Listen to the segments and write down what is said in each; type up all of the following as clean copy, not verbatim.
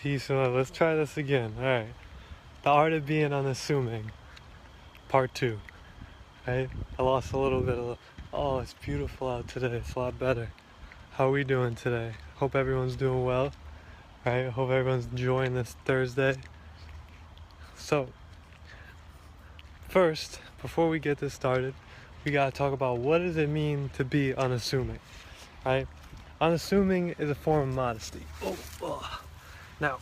Peace and love. Let's try this again. Alright. The Art of Being Unassuming. Part 2. Right? I lost a little bit of... Oh, it's beautiful out today. It's a lot better. How are we doing today? Hope everyone's doing well. Right? Hope everyone's enjoying this Thursday. So, first, before we get this started, we gotta talk about what does it mean to be unassuming. Right? Unassuming is a form of modesty. Now,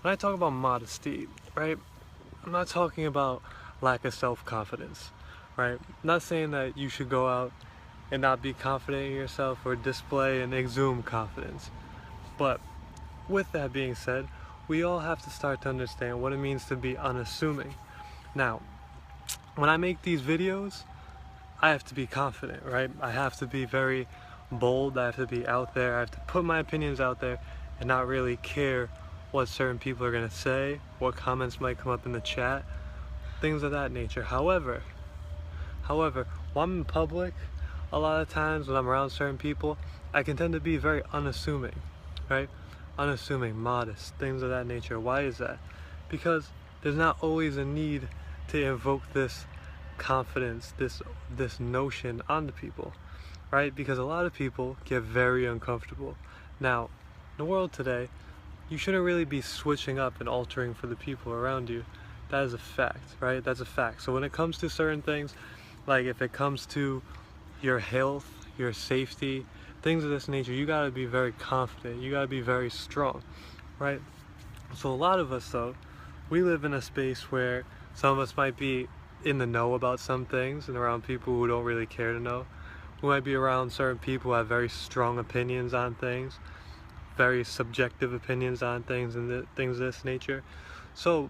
when I talk about modesty, right, I'm not talking about lack of self-confidence, right? I'm not saying that you should go out and not be confident in yourself or display and exude confidence. But with that being said, we all have to start to understand what it means to be unassuming. Now, when I make these videos, I have to be confident, right? I have to be very bold, I have to be out there, I have to put my opinions out there and not really care what certain people are going to say, what comments might come up in the chat, things of that nature. However, when I'm in public, a lot of times when I'm around certain people, I can tend to be very unassuming, right? Unassuming, modest, things of that nature. Why is that? Because there's not always a need to invoke this confidence, this notion onto people, right? Because a lot of people get very uncomfortable. Now, in the world today, you shouldn't really be switching up and altering for the people around you. That is a fact, right? That's a fact. So when it comes to certain things, like if it comes to your health, your safety, things of this nature, you gotta be very confident. You gotta be very strong, right? So a lot of us, though, we live in a space where some of us might be in the know about some things and around people who don't really care to know. We might be around certain people who have very strong opinions on things, very subjective opinions on things and things of this nature. So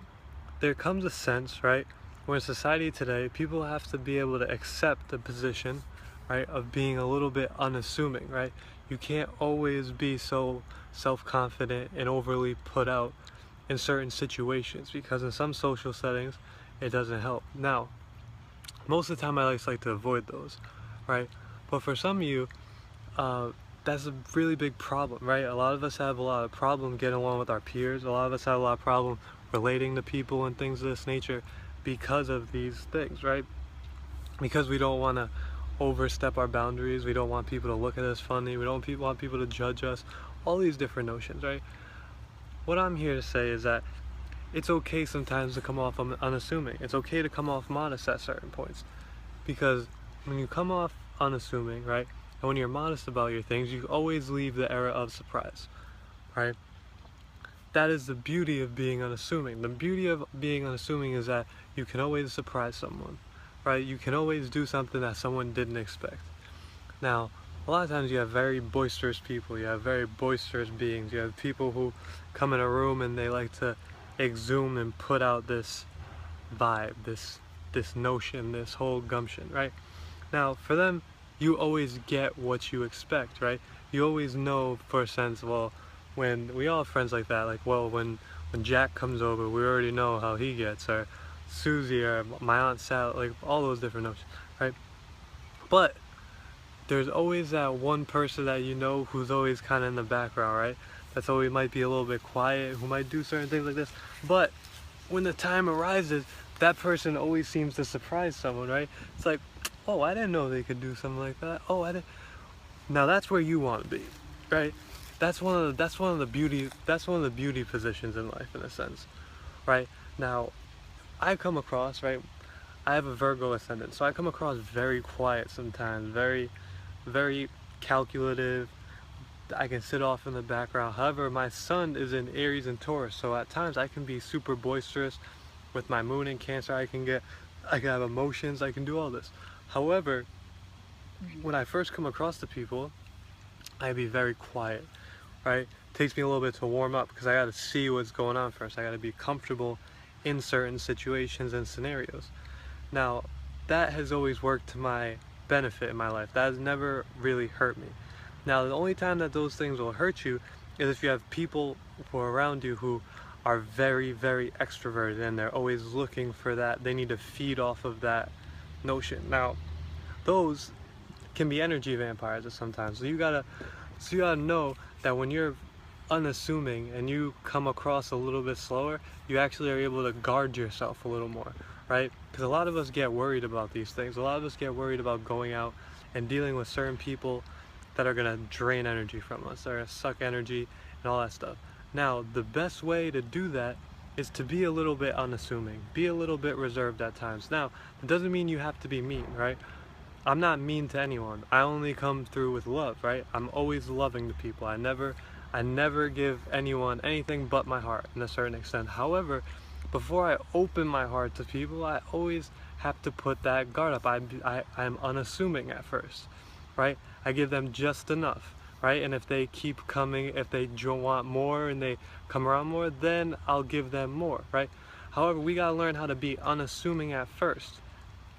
there comes a sense, right, where in society today, people have to be able to accept the position, right, of being a little bit unassuming, right? You can't always be so self-confident and overly put out in certain situations, because in some social settings, it doesn't help. Now, most of the time I just like to avoid those, right? But for some of you, that's a really big problem, right? A lot of us have a lot of problem getting along with our peers. A lot of us have a lot of problem relating to people and things of this nature because of these things, right? Because we don't want to overstep our boundaries. We don't want people to look at us funny. We don't want people to judge us. All these different notions, right? What I'm here to say is that it's okay sometimes to come off unassuming. It's okay to come off modest at certain points. Because when you come off unassuming, right, and when you're modest about your things, you always leave the era of surprise, right? That is the beauty of being unassuming. The beauty of being unassuming is that you can always surprise someone, right? You can always do something that someone didn't expect. Now, a lot of times you have very boisterous people, you have very boisterous beings, you have people who come in a room and they like to exhume and put out this vibe, this notion, this whole gumption, right? Now, for them, you always get what you expect, right? You always know for a sense, well, when we all have friends like that, like, well, when Jack comes over, we already know how he gets, or Susie, or my Aunt Sally, like all those different notions, right? But there's always that one person that you know who's always kind of in the background, right? That's always might be a little bit quiet, who might do certain things like this. But when the time arises, that person always seems to surprise someone, right? It's like, oh, I didn't know they could do something like that. Oh, I didn't. Now that's where you want to be, right? That's one of the beauty positions in life, in a sense, right? Now, I come across, right, I have a Virgo ascendant, so I come across very quiet sometimes, very, very calculative. I can sit off in the background. However, my sun is in Aries and Taurus, so at times I can be super boisterous. With my moon in Cancer, I can have emotions, I can do all this. However, when I first come across the people, I'd be very quiet, right? It takes me a little bit to warm up because I got to see what's going on first. I got to be comfortable in certain situations and scenarios. Now, that has always worked to my benefit in my life. That has never really hurt me. Now, the only time that those things will hurt you is if you have people who are around you who are very, very extroverted and they're always looking for that. They need to feed off of that notion. Now, those can be energy vampires at sometimes. So you gotta know that when you're unassuming and you come across a little bit slower, you actually are able to guard yourself a little more, right? Because a lot of us get worried about these things. A lot of us get worried about going out and dealing with certain people that are going to drain energy from us, they're going to suck energy and all that stuff. Now, the best way to do that is to be a little bit unassuming, be a little bit reserved at times. Now, it doesn't mean you have to be mean, right? I'm not mean to anyone. I only come through with love, right? I'm always loving to people. I never give anyone anything but my heart in a certain extent. However, before I open my heart to people, I always have to put that guard up. I'm unassuming at first, right? I give them just enough, right? And if they keep coming, if they want more and they come around more, then I'll give them more, right? However, we gotta learn how to be unassuming at first.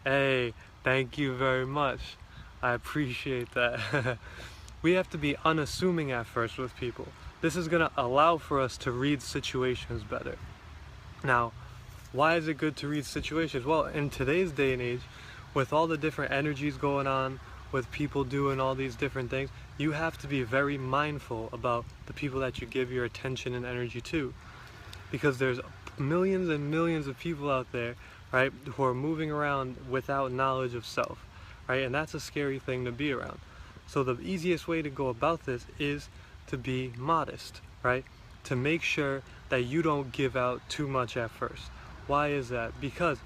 Hey, thank you very much. I appreciate that. We have to be unassuming at first with people. This is gonna allow for us to read situations better. Now, why is it good to read situations? Well, in today's day and age, with all the different energies going on, with people doing all these different things, you have to be very mindful about the people that you give your attention and energy to. Because there's millions and millions of people out there, right, who are moving around without knowledge of self, right? And that's a scary thing to be around. So the easiest way to go about this is to be modest, right? To make sure that you don't give out too much at first. Why is that? Because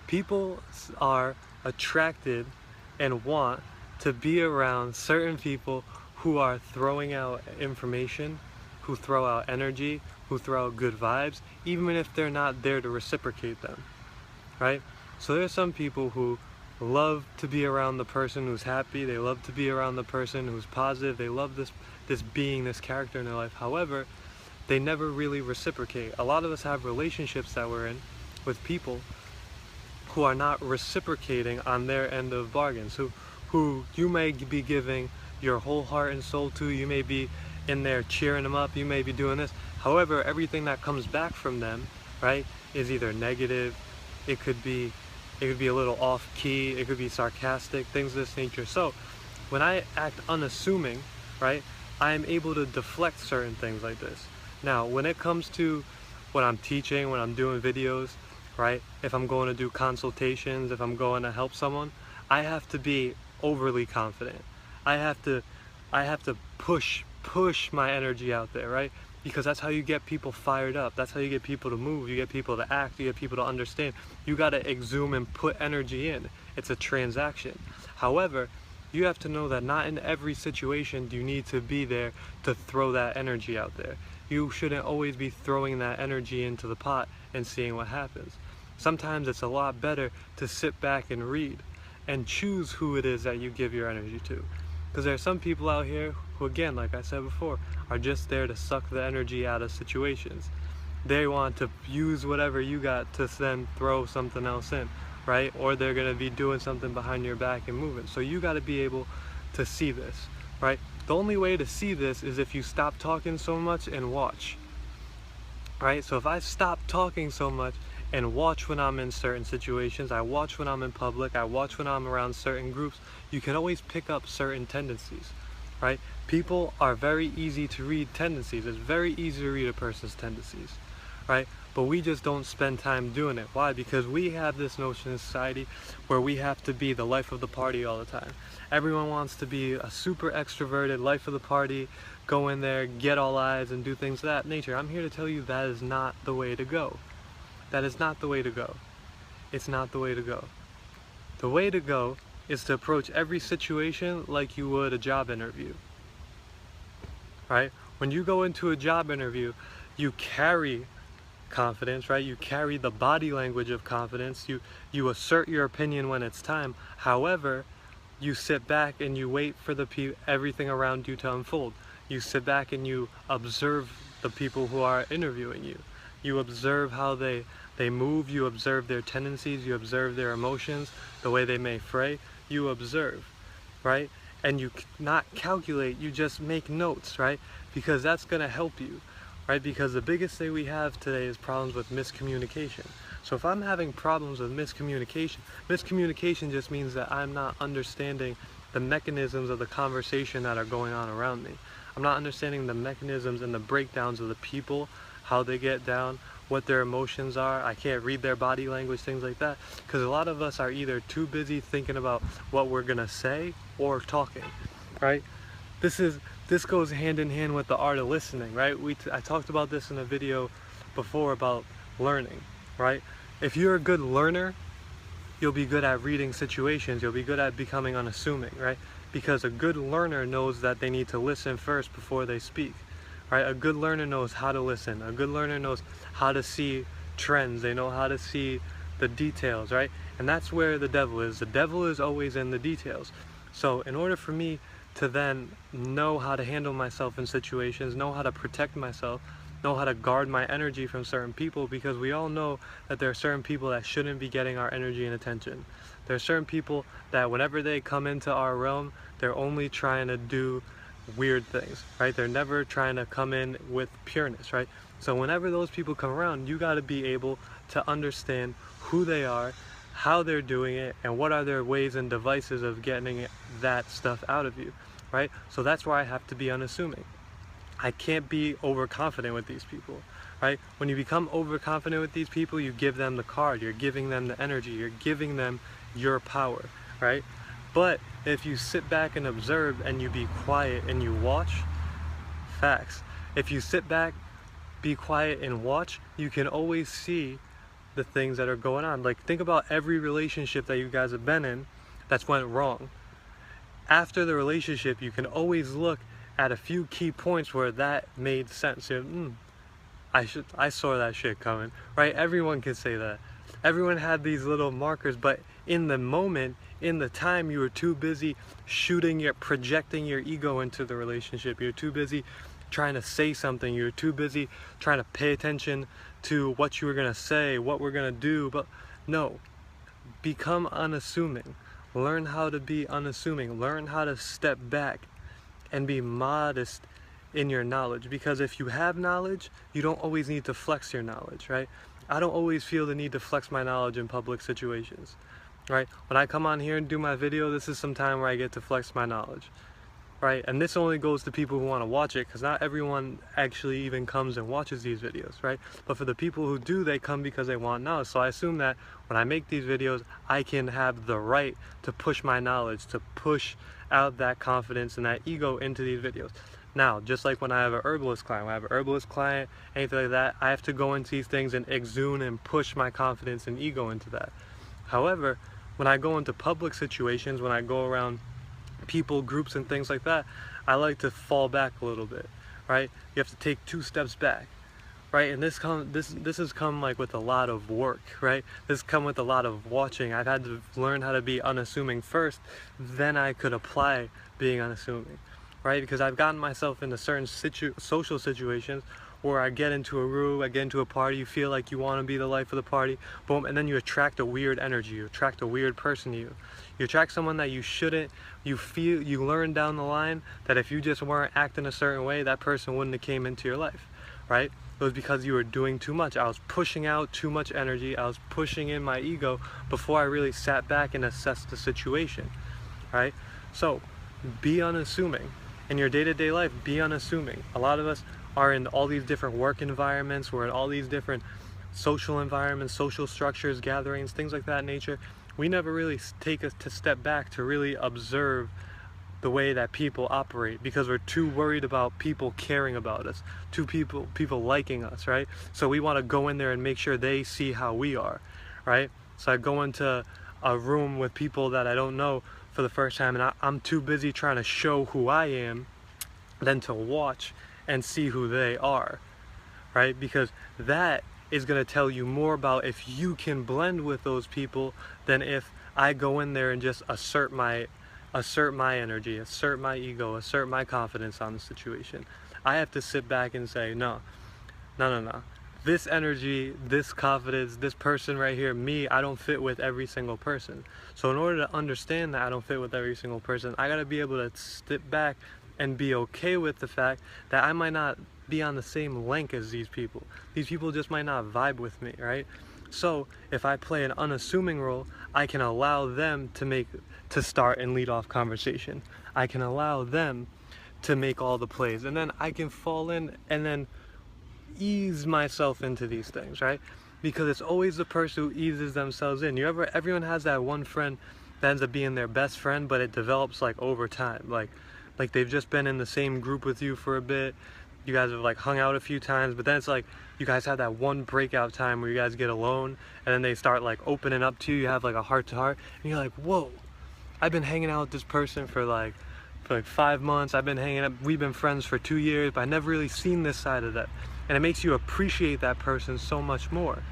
people are attracted and want to be around certain people who are throwing out information, who throw out energy, who throw out good vibes, even if they're not there to reciprocate them, right? So there's some people who love to be around the person who's happy, they love to be around the person who's positive, they love this being, this character in their life. However, they never really reciprocate. A lot of us have relationships that we're in with people who are not reciprocating on their end of bargains, who you may be giving your whole heart and soul to, you may be in there cheering them up, you may be doing this. However, everything that comes back from them, right, is either negative, it could be a little off key, it could be sarcastic, things of this nature. So when I act unassuming, right, I am able to deflect certain things like this. Now, when it comes to when I'm teaching, when I'm doing videos, right, if I'm going to do consultations, if I'm going to help someone, I have to be overly confident. I have to push my energy out there, right? Because that's how you get people fired up. That's how you get people to move. You get people to act. You get people to understand. You got to exhume and put energy in. It's a transaction. However, you have to know that not in every situation do you need to be there to throw that energy out there. You shouldn't always be throwing that energy into the pot and seeing what happens. Sometimes it's a lot better to sit back and read and choose who it is that you give your energy to. Because there are some people out here who, again, like I said before, are just there to suck the energy out of situations. They want to use whatever you got to then throw something else in, right? Or they're going to be doing something behind your back and moving. So you got to be able to see this, right? The only way to see this is if you stop talking so much and watch, right? So if I stop talking so much and watch when I'm in certain situations, I watch when I'm in public, I watch when I'm around certain groups, you can always pick up certain tendencies, right? People are very easy to read tendencies. It's very easy to read a person's tendencies, right? But we just don't spend time doing it. Why? Because we have this notion in society where we have to be the life of the party all the time. Everyone wants to be a super extroverted life of the party, go in there, get all eyes, and do things of that nature. I'm here to tell you that is not the way to go. That is not the way to go. It's not the way to go. The way to go is to approach every situation like you would a job interview, right? When you go into a job interview, you carry confidence, right? You carry the body language of confidence. You assert your opinion when it's time. However, you sit back and you wait for everything around you to unfold. You sit back and you observe the people who are interviewing you. You observe how they move, you observe their tendencies, you observe their emotions, the way they may fray, you observe, right? And you not calculate, you just make notes, right? Because that's going to help you, right? Because the biggest thing we have today is problems with miscommunication. So if I'm having problems with miscommunication just means that I'm not understanding the mechanisms of the conversation that are going on around me. I'm not understanding the mechanisms and the breakdowns of the people, how they get down, what their emotions are. I can't read their body language, things like that, because a lot of us are either too busy thinking about what we're gonna say or talking, right? This goes hand in hand with the art of listening, right? I talked about this in a video before about learning, right? If you're a good learner, you'll be good at reading situations, you'll be good at becoming unassuming, right? Because a good learner knows that they need to listen first before they speak, right? A good learner knows how to listen. A good learner knows how to see trends. They know how to see the details, right? And that's where the devil is. The devil is always in the details. So in order for me to then know how to handle myself in situations, know how to protect myself, know how to guard my energy from certain people, because we all know that there are certain people that shouldn't be getting our energy and attention. There are certain people that whenever they come into our realm, they're only trying to do weird things, right? They're never trying to come in with pureness, right? So whenever those people come around, you got to be able to understand who they are, how they're doing it, and what are their ways and devices of getting that stuff out of you, right? So that's why I have to be unassuming. I can't be overconfident with these people, right? When you become overconfident with these people, you give them the card, you're giving them the energy, you're giving them your power, right? But if you sit back and observe and you be quiet and you watch, facts. If you sit back, be quiet and watch, you can always see the things that are going on. Like, think about every relationship that you guys have been in that's went wrong. After the relationship, you can always look at a few key points where that made sense. I saw that shit coming, right? Everyone can say that. Everyone had these little markers, but in the moment, in the time, you were too busy projecting your ego into the relationship. You're too busy trying to say something. You're too busy trying to pay attention to what you were gonna say, what we're gonna do. But no, become unassuming. Learn how to be unassuming. Learn how to step back and be modest in your knowledge, because if you have knowledge, you don't always need to flex your knowledge, right? I don't always feel the need to flex my knowledge in public situations, right? When I come on here and do my video, this is some time where I get to flex my knowledge, right? And this only goes to people who want to watch it, because not everyone actually even comes and watches these videos, right? But for the people who do, they come because they want knowledge. So I assume that when I make these videos, I can have the right to push my knowledge, to push out that confidence and that ego into these videos. Now, just like when I have an herbalist client, anything like that, I have to go into these things and exude and push my confidence and ego into that. However, when I go into public situations, when I go around people, groups, and things like that, I like to fall back a little bit, right? You have to take 2 steps back, right? And this has come like with a lot of work, right? This has come with a lot of watching. I've had to learn how to be unassuming first, then I could apply being unassuming, right? Because I've gotten myself into certain social situations where I get into a room, I get into a party, you feel like you want to be the life of the party, boom, and then you attract a weird energy, you attract a weird person to you. You attract someone that you shouldn't. You learn down the line that if you just weren't acting a certain way, that person wouldn't have came into your life, right? It was because you were doing too much. I was pushing out too much energy. I was pushing in my ego before I really sat back and assessed the situation, right? So be unassuming. In your day-to-day life, be unassuming. A lot of us are in all these different work environments. We're in all these different social environments, social structures, gatherings, things like that nature. We never really take a step back to really observe the way that people operate, because we're too worried about people caring about us, people liking us, right? So we want to go in there and make sure they see how we are, right? So I go into a room with people that I don't know for the first time, and I'm too busy trying to show who I am than to watch and see who they are, right? Because that is going to tell you more about if you can blend with those people than if I go in there and just assert my energy, assert my ego, assert my confidence on the situation. I have to sit back and say, no. This energy, this confidence, this person right here, me, I don't fit with every single person. So in order to understand that I don't fit with every single person, I got to be able to step back and be okay with the fact that I might not be on the same length as these people. These people just might not vibe with me, right? So if I play an unassuming role, I can allow them to start and lead off conversation. I can allow them to make all the plays, and then I can fall in and then ease myself into these things, right? Because it's always the person who eases themselves in. Everyone has that one friend that ends up being their best friend, but it develops like over time. Like they've just been in the same group with you for a bit. You guys have like hung out a few times, but then it's like you guys have that one breakout time where you guys get alone, and then they start like opening up to you. You have like a heart to heart, and you're like, whoa, I've been hanging out with this person for like 5 months. We've been friends for 2 years, but I never really seen this side of that. And it makes you appreciate that person so much more,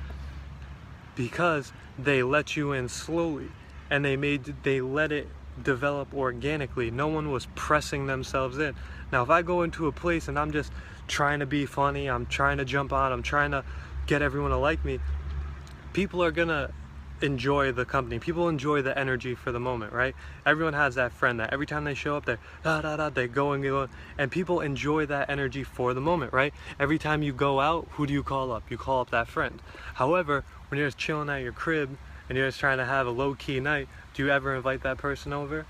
because they let you in slowly, and they let it develop organically. No one was pressing themselves in. Now if I go into a place and I'm just trying to be funny, I'm trying to jump on, I'm trying to get everyone to like me, people are gonna enjoy the company. People enjoy the energy for the moment, right? Everyone has that friend that every time they show up, they go and go, and people enjoy that energy for the moment, right? Every time you go out, who do you call up? You call up that friend. However, when you're just chilling at your crib and you're just trying to have a low-key night, do you ever invite that person over?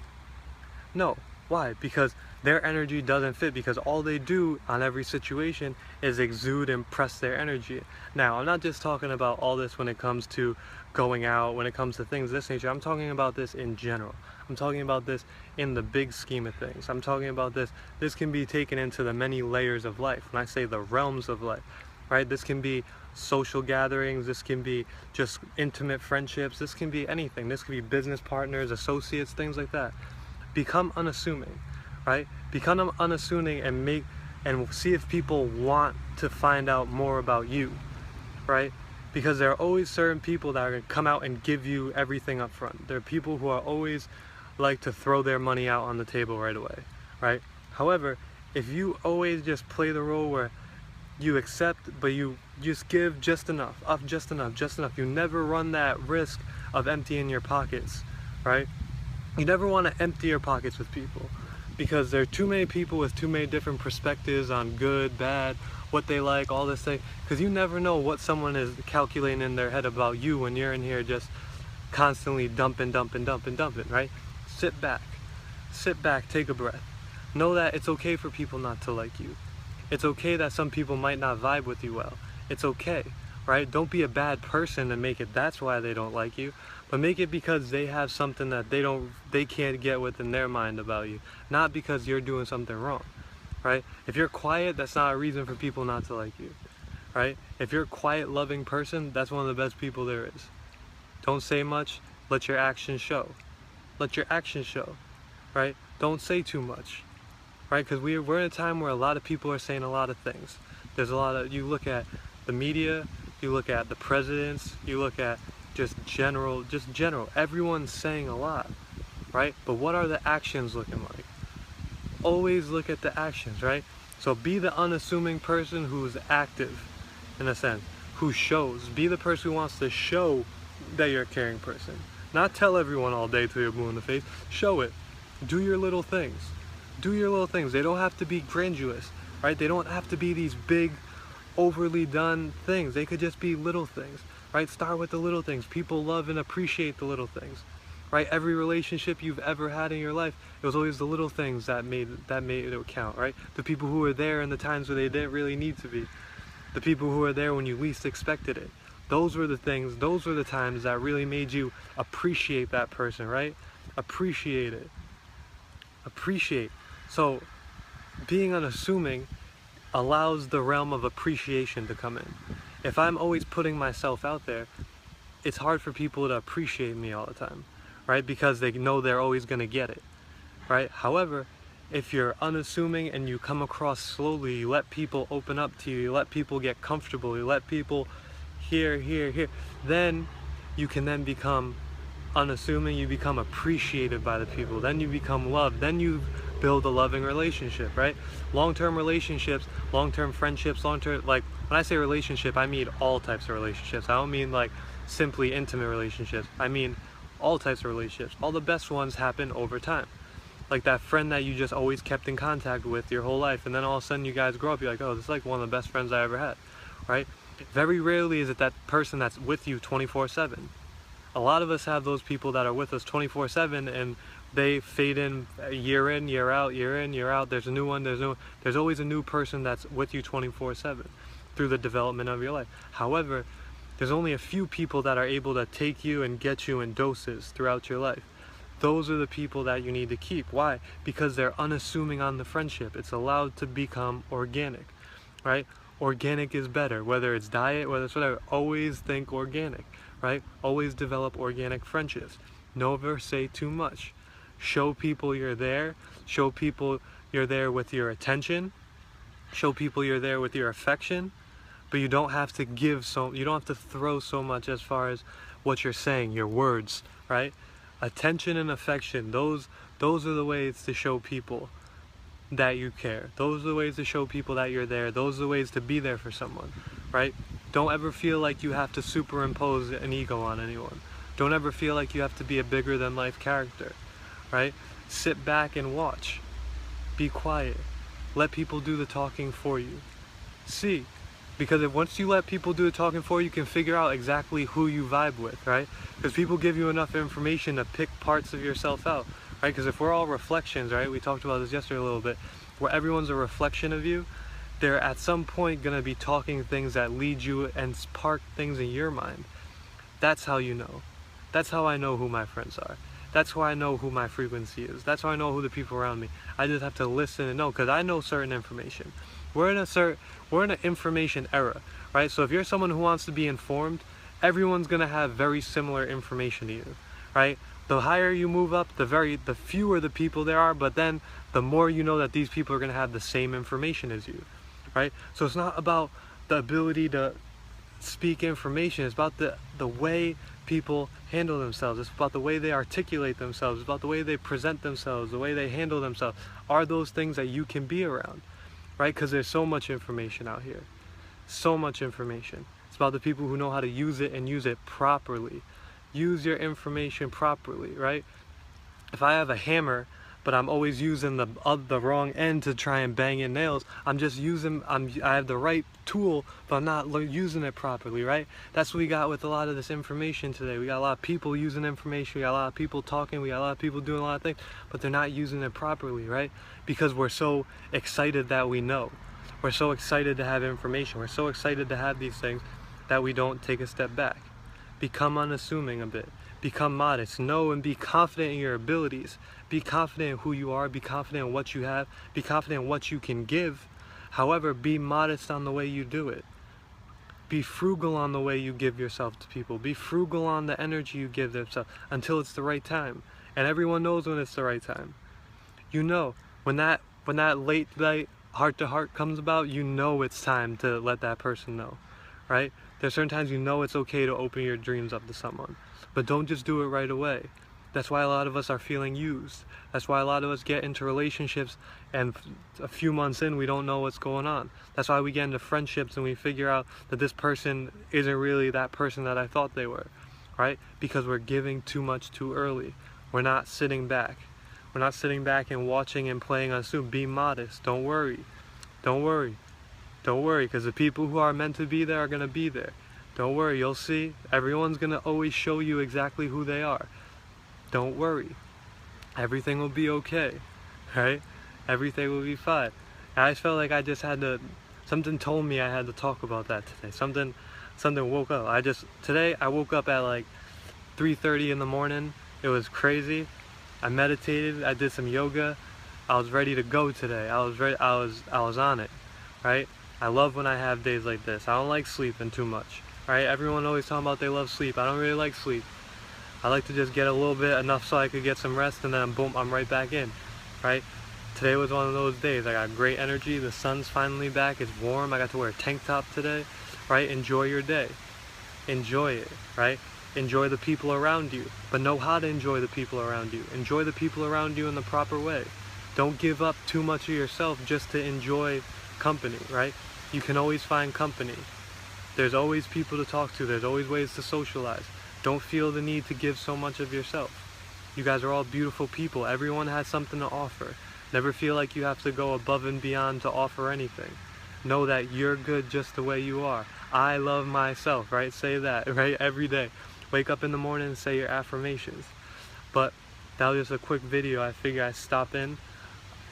No. Why? Because their energy doesn't fit, because all they do on every situation is exude and press their energy. Now, I'm not just talking about all this when it comes to going out, when it comes to things of this nature. I'm talking about this in general. I'm talking about this in the big scheme of things. I'm talking about this can be taken into the many layers of life. When I say the realms of life, right? This can be social gatherings, this can be just intimate friendships, this can be anything. This can be business partners, associates, things like that. Become unassuming, right? Become unassuming and see if people want to find out more about you, right? Because there are always certain people that are going to come out and give you everything up front. There are people who are always like to throw their money out on the table right away, right? However, if you always just play the role where you accept, but you just give just enough, just enough. You never run that risk of emptying your pockets, right? You never want to empty your pockets with people, because there are too many people with too many different perspectives on good, bad, what they like, all this thing, because you never know what someone is calculating in their head about you when you're in here just constantly dumping, right? Sit back, take a breath. Know that it's okay for people not to like you. It's okay that some people might not vibe with you well. It's okay, right? Don't be a bad person and make it that's why they don't like you, but make it because they have something that they can't get within their mind about you, not because you're doing something wrong, right? If you're quiet, that's not a reason for people not to like you, right? If you're a quiet, loving person, that's one of the best people there is. Don't say much, let your actions show. Let your actions show, right? Don't say too much, right? Because we're in a time where a lot of people are saying a lot of things. There's a lot of, you look at the media, you look at the presidents, you look at just general, everyone's saying a lot, right? But what are the actions looking like? Always look at the actions, right? So be the unassuming person who's active, in a sense, who shows. Be the person who wants to show that you're a caring person. Not tell everyone all day till you're blue in the face. Show it. Do your little things. Do your little things. They don't have to be grandiose, right? They don't have to be these big, overly done things. They could just be little things, right? Start with the little things. People love and appreciate the little things, right? Every relationship you've ever had in your life, it was always the little things that made it count, right? The people who were there in the times where they didn't really need to be. The people who were there when you least expected it. Those were the things, those were the times that really made you appreciate that person, right? Appreciate it. Appreciate. So being unassuming allows the realm of appreciation to come in. If I'm always putting myself out there, it's hard for people to appreciate me all the time, right? Because they know they're always going to get it, right? However, if you're unassuming and you come across slowly, you let people open up to you, you let people get comfortable, you let people here, then you can then become unassuming, you become appreciated by the people, then you become loved, then you build a loving relationship, right? Long-term relationships, long-term friendships, long-term, like when I say relationship, I mean all types of relationships. I don't mean like simply intimate relationships. I mean all types of relationships. All the best ones happen over time. Like that friend that you just always kept in contact with your whole life, and then all of a sudden you guys grow up, you're like, oh, this is like one of the best friends I ever had, right? Very rarely is it that person that's with you 24/7. A lot of us have those people that are with us 24/7, and They fade in, year in, year out, year in, year out. There's a new one. There's always a new person that's with you 24/7 through the development of your life. However, there's only a few people that are able to take you and get you in doses throughout your life. Those are the people that you need to keep. Why? Because they're unassuming on the friendship. It's allowed to become organic, right? Organic is better, whether it's diet, whether it's whatever. Always think organic, right? Always develop organic friendships. Never say too much. Show people you're there. Show people you're there with your attention. Show people you're there with your affection. But you don't have to you don't have to throw so much as far as what you're saying, your words, right? Attention and affection, those are the ways to show people that you care. Those are the ways to show people that you're there. Those are the ways to be there for someone, right? Don't ever feel like you have to superimpose an ego on anyone. Don't ever feel like you have to be a bigger than life character, right? Sit back and watch. Be quiet. Let people do the talking for you. See, because once you let people do the talking for you, you can figure out exactly who you vibe with, right? Because people give you enough information to pick parts of yourself out, right? Because if we're all reflections, right? We talked about this yesterday a little bit, where everyone's a reflection of you, they're at some point going to be talking things that lead you and spark things in your mind. That's how you know. That's how I know who my friends are. That's how I know who my frequency is. That's how I know who the people around me. I just have to listen and know, because I know certain information. We're in an information era, right? So if you're someone who wants to be informed, everyone's gonna have very similar information to you, right? The higher you move up, the fewer the people there are, but then the more you know that these people are gonna have the same information as you, right? So it's not about the ability to speak information. It's about the way people handle themselves. It's about the way they articulate themselves. It's about the way they present themselves, the way they handle themselves. Are those things that you can be around, right? Because there's so much information out here. So much information. It's about the people who know how to use it and use it properly. Use your information properly, right? If I have a hammer, but I'm always using the wrong end to try and bang in nails, I have the right tool, but I'm not using it properly, right? That's what we got with a lot of this information today. We got a lot of people using information, we got a lot of people talking, we got a lot of people doing a lot of things, but they're not using it properly, right? Because we're so excited that we know. We're so excited to have information. We're so excited to have these things that we don't take a step back. Become unassuming a bit. Become modest. Know and be confident in your abilities. Be confident in who you are. Be confident in what you have. Be confident in what you can give. However, be modest on the way you do it. Be frugal on the way you give yourself to people. Be frugal on the energy you give themselves until it's the right time. And everyone knows when it's the right time. You know, when that late night heart-to-heart comes about, you know it's time to let that person know, right? There's certain times you know it's okay to open your dreams up to someone, but don't just do it right away. That's why a lot of us are feeling used. That's why a lot of us get into relationships and a few months in we don't know what's going on. That's why we get into friendships and we figure out that this person isn't really that person that I thought they were, right? Because we're giving too much too early. We're not sitting back. We're not sitting back and watching and playing on Zoom. Be modest. Don't worry. Don't worry. Don't worry, because the people who are meant to be there are going to be there. Don't worry. You'll see. Everyone's going to always show you exactly who they are. Don't worry. Everything will be okay. Right? Everything will be fine. I just felt like I just had to... Something told me I had to talk about that today. Something woke up. Today I woke up at like 3:30 in the morning. It was crazy. I meditated, I did some yoga, I was ready to go today. I was on it, right? I love when I have days like this. I don't like sleeping too much, right? Everyone always talking about they love sleep. I don't really like sleep. I like to just get a little bit, enough so I could get some rest, and then boom, I'm right back in, right? Today was one of those days. I got great energy, the sun's finally back, it's warm, I got to wear a tank top today, right? Enjoy your day. Enjoy it, right? Enjoy the people around you, but know how to enjoy the people around you. Enjoy the people around you in the proper way. Don't give up too much of yourself just to enjoy company, right? You can always find company. There's always people to talk to. There's always ways to socialize. Don't feel the need to give so much of yourself. You guys are all beautiful people. Everyone has something to offer. Never feel like you have to go above and beyond to offer anything. Know that you're good just the way you are. I love myself, right? Say that, right? Every day. Wake up in the morning and say your affirmations. But that was just a quick video. I figure I'd stop in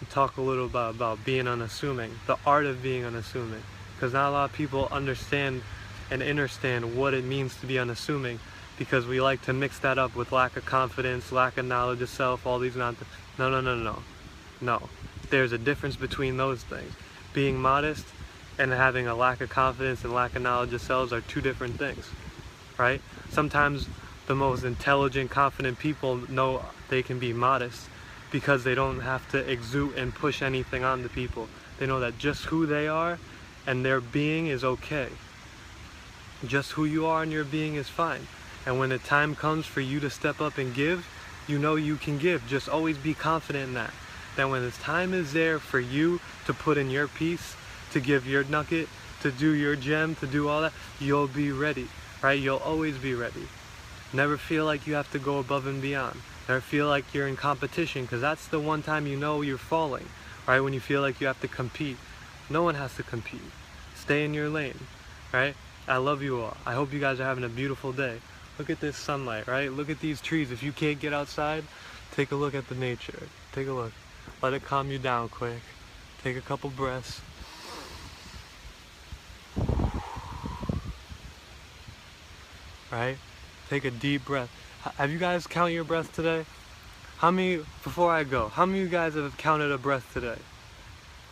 and talk a little about being unassuming, the art of being unassuming, because not a lot of people understand and understand what it means to be unassuming, because we like to mix that up with lack of confidence, lack of knowledge of self, all these no. There's a difference between those things. Being modest and having a lack of confidence and lack of knowledge of selves are two different things, right? Sometimes the most intelligent, confident people know they can be modest because they don't have to exude and push anything on the people. They know that just who they are and their being is okay. Just who you are and your being is fine. And when the time comes for you to step up and give, you know you can give. Just always be confident in that. That when the time is there for you to put in your piece, to give your nugget, to do your gem, to do all that, you'll be ready, right? You'll always be ready. Never feel like you have to go above and beyond. Never feel like you're in competition, because that's the one time you know you're falling, right? When you feel like you have to compete. No one has to compete. Stay in your lane, right? I love you all. I hope you guys are having a beautiful day. Look at this sunlight, right? Look at these trees. If you can't get outside, take a look at the nature. Take a look. Let it calm you down quick. Take a couple breaths. Right? Take a deep breath. Have you guys counted your breath today? Before I go, how many of you guys have counted a breath today?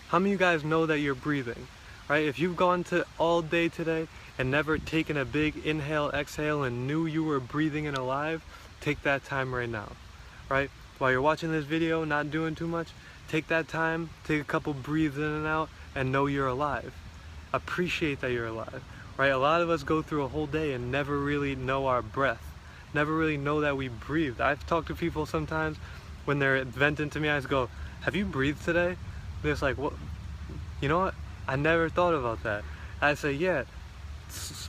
How many of you guys know that you're breathing? Right? If you've gone to all day today and never taken a big inhale, exhale, and knew you were breathing and alive, take that time right now. Right? While you're watching this video, not doing too much, take that time, take a couple breathes in and out, and know you're alive. Appreciate that you're alive. Right? A lot of us go through a whole day and never really know our breath. Never really know that we breathed. I've talked to people sometimes when they're venting to me, I just go, have you breathed today? They're just like, what? You know what? I never thought about that. I say, yeah,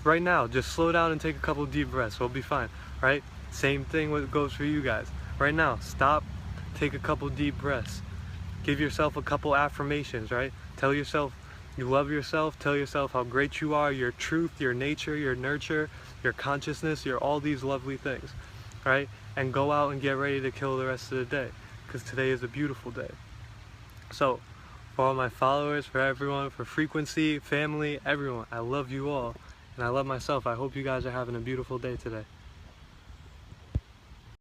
right now, just slow down and take a couple deep breaths. We'll be fine, right? Same thing goes for you guys. Right now, stop, take a couple deep breaths. Give yourself a couple affirmations, right? Tell yourself you love yourself. Tell yourself how great you are, your truth, your nature, your nurture, your consciousness, your all these lovely things, right? And go out and get ready to kill the rest of the day, because today is a beautiful day. So, for all my followers, for everyone, for Frequency, family, everyone, I love you all, and I love myself. I hope you guys are having a beautiful day today.